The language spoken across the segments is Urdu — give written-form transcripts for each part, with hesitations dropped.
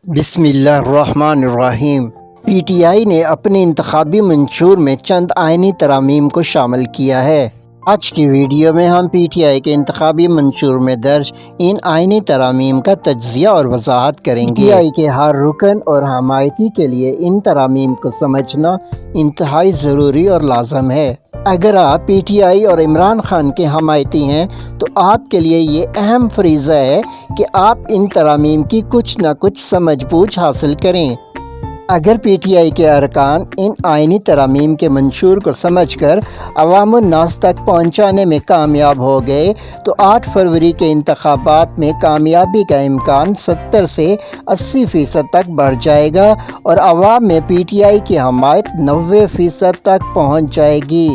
بسم اللہ الرحمن الرحیم۔ پی ٹی آئی نے اپنے انتخابی منشور میں چند آئینی ترامیم کو شامل کیا ہے۔ آج کی ویڈیو میں ہم پی ٹی آئی کے انتخابی منشور میں درج ان آئینی ترامیم کا تجزیہ اور وضاحت کریں گے۔ پی ٹی آئی کے ہر رکن اور حمایتی کے لیے ان ترامیم کو سمجھنا انتہائی ضروری اور لازم ہے۔ اگر آپ پی ٹی آئی اور عمران خان کے حمایتی ہیں تو آپ کے لیے یہ اہم فریضہ ہے کہ آپ ان ترامیم کی کچھ نہ کچھ سمجھ بوجھ حاصل کریں۔ اگر پی ٹی آئی کے ارکان ان آئینی ترامیم کے منشور کو سمجھ کر عوام الناس تک پہنچانے میں کامیاب ہو گئے تو 8 فروری کے انتخابات میں کامیابی کا امکان 70 سے 80% تک بڑھ جائے گا اور عوام میں پی ٹی آئی کی حمایت 90% تک پہنچ جائے گی۔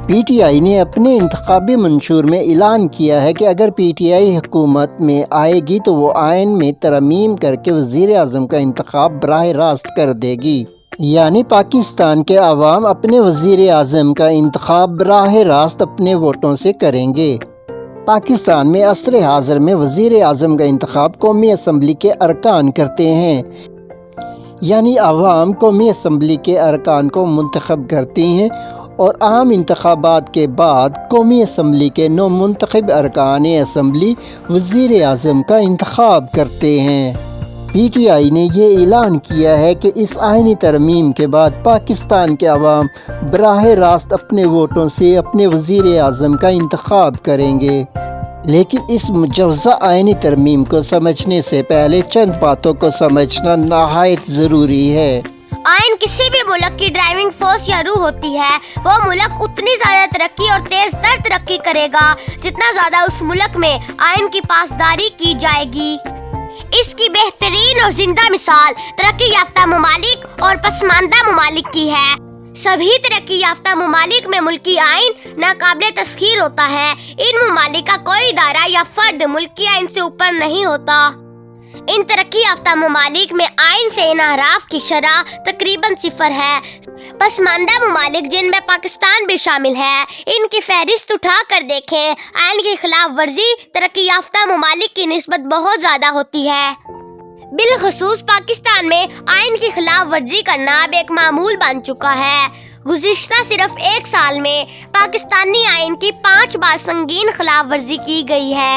پی ٹی آئی نے اپنے انتخابی منشور میں اعلان کیا ہے کہ اگر پی ٹی آئی حکومت میں آئے گی تو وہ آئین میں ترمیم کر کے وزیر اعظم کا انتخاب براہ راست کر دے گی، یعنی پاکستان کے عوام اپنے وزیر اعظم کا انتخاب براہ راست اپنے ووٹوں سے کریں گے۔ پاکستان میں عصر حاضر میں وزیر اعظم کا انتخاب قومی اسمبلی کے ارکان کرتے ہیں، یعنی عوام قومی اسمبلی کے ارکان کو منتخب کرتی ہیں اور عام انتخابات کے بعد قومی اسمبلی کے نومنتخب ارکان اسمبلی وزیر اعظم کا انتخاب کرتے ہیں۔ پی ٹی آئی نے یہ اعلان کیا ہے کہ اس آئینی ترمیم کے بعد پاکستان کے عوام براہ راست اپنے ووٹوں سے اپنے وزیر اعظم کا انتخاب کریں گے، لیکن اس مجوزہ آئینی ترمیم کو سمجھنے سے پہلے چند باتوں کو سمجھنا نہایت ضروری ہے۔ آئین کسی بھی ملک کی ڈرائیونگ فورس یا روح ہوتی ہے۔ وہ ملک اتنی زیادہ ترقی اور تیز تر ترقی کرے گا جتنا زیادہ اس ملک میں آئین کی پاسداری کی جائے گی۔ اس کی بہترین اور زندہ مثال ترقی یافتہ ممالک اور پسماندہ ممالک کی ہے۔ سبھی ترقی یافتہ ممالک میں ملکی آئین ناقابل تسخیر ہوتا ہے۔ ان ممالک کا کوئی ادارہ یا فرد ملکی آئین سے اوپر نہیں ہوتا۔ ان ترقی یافتہ ممالک میں آئین سے انحراف کی شرح تقریباً 0 ہے۔ پسماندہ ممالک جن میں پاکستان بھی شامل ہے، ان کی فہرست اٹھا کر دیکھیں، آئین کی خلاف ورزی ترقی یافتہ ممالک کی نسبت بہت زیادہ ہوتی ہے۔ بالخصوص پاکستان میں آئین کی خلاف ورزی کرنا اب ایک معمول بن چکا ہے۔ گزشتہ صرف 1 سال میں پاکستانی آئین کی 5 بار سنگین خلاف ورزی کی گئی ہے۔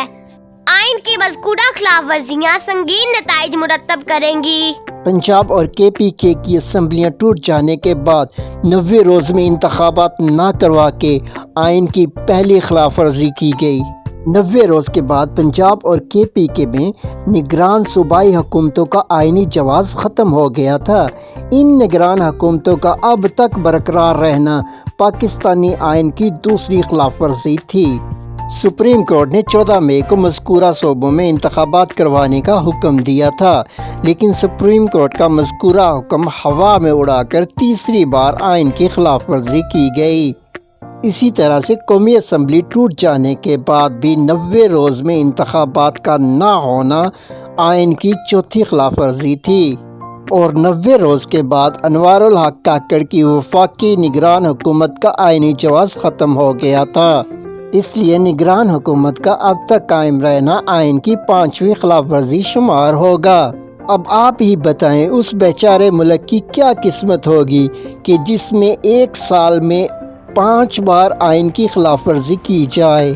آئین کی مذکورہ خلاف ورزیاں سنگین نتائج مرتب کریں گی۔ پنجاب اور کے پی کے کی اسمبلیاں ٹوٹ جانے کے بعد 90 روز میں انتخابات نہ کروا کے آئین کی پہلی خلاف ورزی کی گئی۔ 90 روز کے بعد پنجاب اور کے پی کے میں نگران صوبائی حکومتوں کا آئینی جواز ختم ہو گیا تھا۔ ان نگران حکومتوں کا اب تک برقرار رہنا پاکستانی آئین کی دوسری خلاف ورزی تھی۔ سپریم کورٹ نے 14 مئی کو مذکورہ صوبوں میں انتخابات کروانے کا حکم دیا تھا، لیکن سپریم کورٹ کا مذکورہ حکم ہوا میں اڑا کر تیسری بار آئین کی خلاف ورزی کی گئی۔ اسی طرح سے قومی اسمبلی ٹوٹ جانے کے بعد بھی 90 روز میں انتخابات کا نہ ہونا آئین کی چوتھی خلاف ورزی تھی، اور 90 روز کے بعد انوار الحق کاکڑ کی وفاقی نگران حکومت کا آئینی جواز ختم ہو گیا تھا۔ اس لیے نگران حکومت کا اب تک قائم رہنا آئین کی 5ویں خلاف ورزی شمار ہوگا۔ اب آپ ہی بتائیں اس بیچارے ملک کی کیا قسمت ہوگی کہ جس میں 1 سال میں 5 بار آئین کی خلاف ورزی کی جائے۔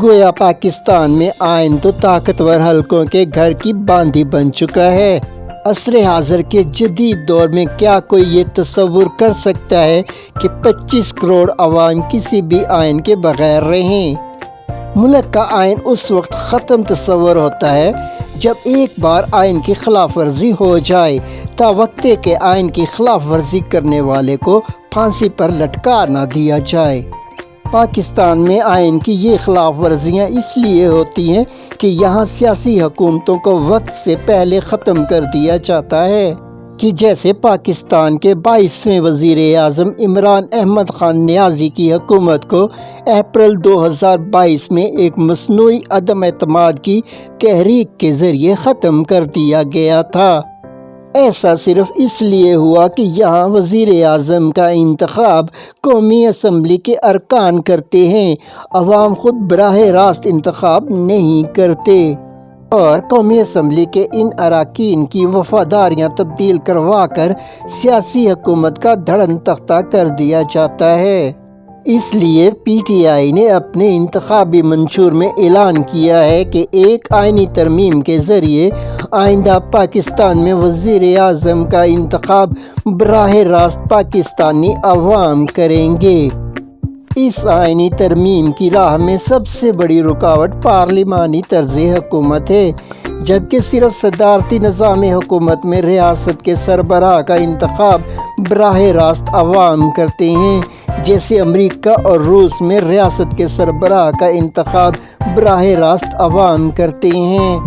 گویا پاکستان میں آئین تو طاقتور حلقوں کے گھر کی باندھی بن چکا ہے۔ عصر حاضر کے جدید دور میں کیا کوئی یہ تصور کر سکتا ہے کہ 25 کروڑ عوام کسی بھی آئین کے بغیر رہیں؟ ملک کا آئین اس وقت ختم تصور ہوتا ہے جب ایک بار آئین کی خلاف ورزی ہو جائے، تا وقتے کے آئین کی خلاف ورزی کرنے والے کو پھانسی پر لٹکا نہ دیا جائے۔ پاکستان میں آئین کی یہ خلاف ورزیاں اس لیے ہوتی ہیں کہ یہاں سیاسی حکومتوں کو وقت سے پہلے ختم کر دیا جاتا ہے، کہ جیسے پاکستان کے 22ویں وزیر اعظم عمران احمد خان نیازی کی حکومت کو اپریل 2022 میں ایک مصنوعی عدم اعتماد کی تحریک کے ذریعے ختم کر دیا گیا تھا۔ ایسا صرف اس لیے ہوا کہ یہاں وزیر اعظم کا انتخاب قومی اسمبلی کے ارکان کرتے ہیں، عوام خود براہ راست انتخاب نہیں کرتے۔ اور قومی اسمبلی کے ان اراکین کی وفاداریاں تبدیل کروا کر سیاسی حکومت کا دھڑن تختہ کر دیا جاتا ہے۔ اس لیے پی ٹی آئی نے اپنے انتخابی منشور میں اعلان کیا ہے کہ ایک آئینی ترمیم کے ذریعے آئندہ پاکستان میں وزیر اعظم کا انتخاب براہ راست پاکستانی عوام کریں گے۔ اس آئینی ترمیم کی راہ میں سب سے بڑی رکاوٹ پارلیمانی طرز حکومت ہے، جبکہ صرف صدارتی نظام حکومت میں ریاست کے سربراہ کا انتخاب براہ راست عوام کرتے ہیں، جیسے امریکہ اور روس میں ریاست کے سربراہ کا انتخاب براہ راست عوام کرتے ہیں۔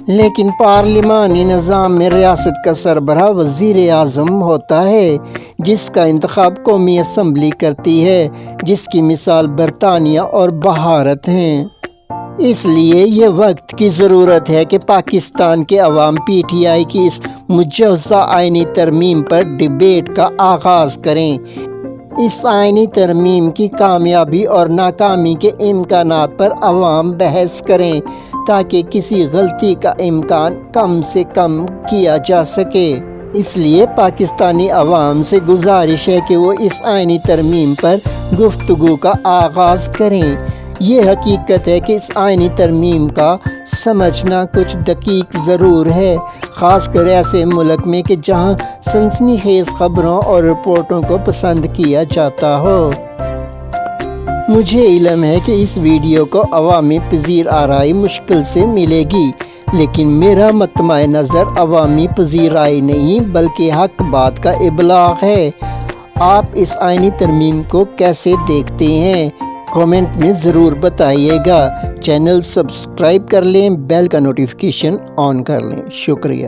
لیکن پارلیمانی نظام میں ریاست کا سربراہ وزیر اعظم ہوتا ہے، جس کا انتخاب قومی اسمبلی کرتی ہے، جس کی مثال برطانیہ اور بھارت ہیں۔ اس لیے یہ وقت کی ضرورت ہے کہ پاکستان کے عوام پی ٹی آئی کی اس مجوزہ آئینی ترمیم پر ڈیبیٹ کا آغاز کریں۔ اس آئینی ترمیم کی کامیابی اور ناکامی کے امکانات پر عوام بحث کریں تاکہ کسی غلطی کا امکان کم سے کم کیا جا سکے۔ اس لیے پاکستانی عوام سے گزارش ہے کہ وہ اس آئینی ترمیم پر گفتگو کا آغاز کریں۔ یہ حقیقت ہے کہ اس آئینی ترمیم کا سمجھنا کچھ دقیق ضرور ہے، خاص کر ایسے ملک میں کہ جہاں سنسنی خیز خبروں اور رپورٹوں کو پسند کیا جاتا ہو۔ مجھے علم ہے کہ اس ویڈیو کو عوامی پذیر آرائی مشکل سے ملے گی، لیکن میرا مطمع نظر عوامی پذیرائی نہیں بلکہ حق بات کا ابلاغ ہے۔ آپ اس آئینی ترمیم کو کیسے دیکھتے ہیں؟ کامنٹ میں ضرور بتائیے گا۔ چینل سبسکرائب کر لیں، بیل کا نوٹیفیکیشن آن کر لیں۔ شکریہ۔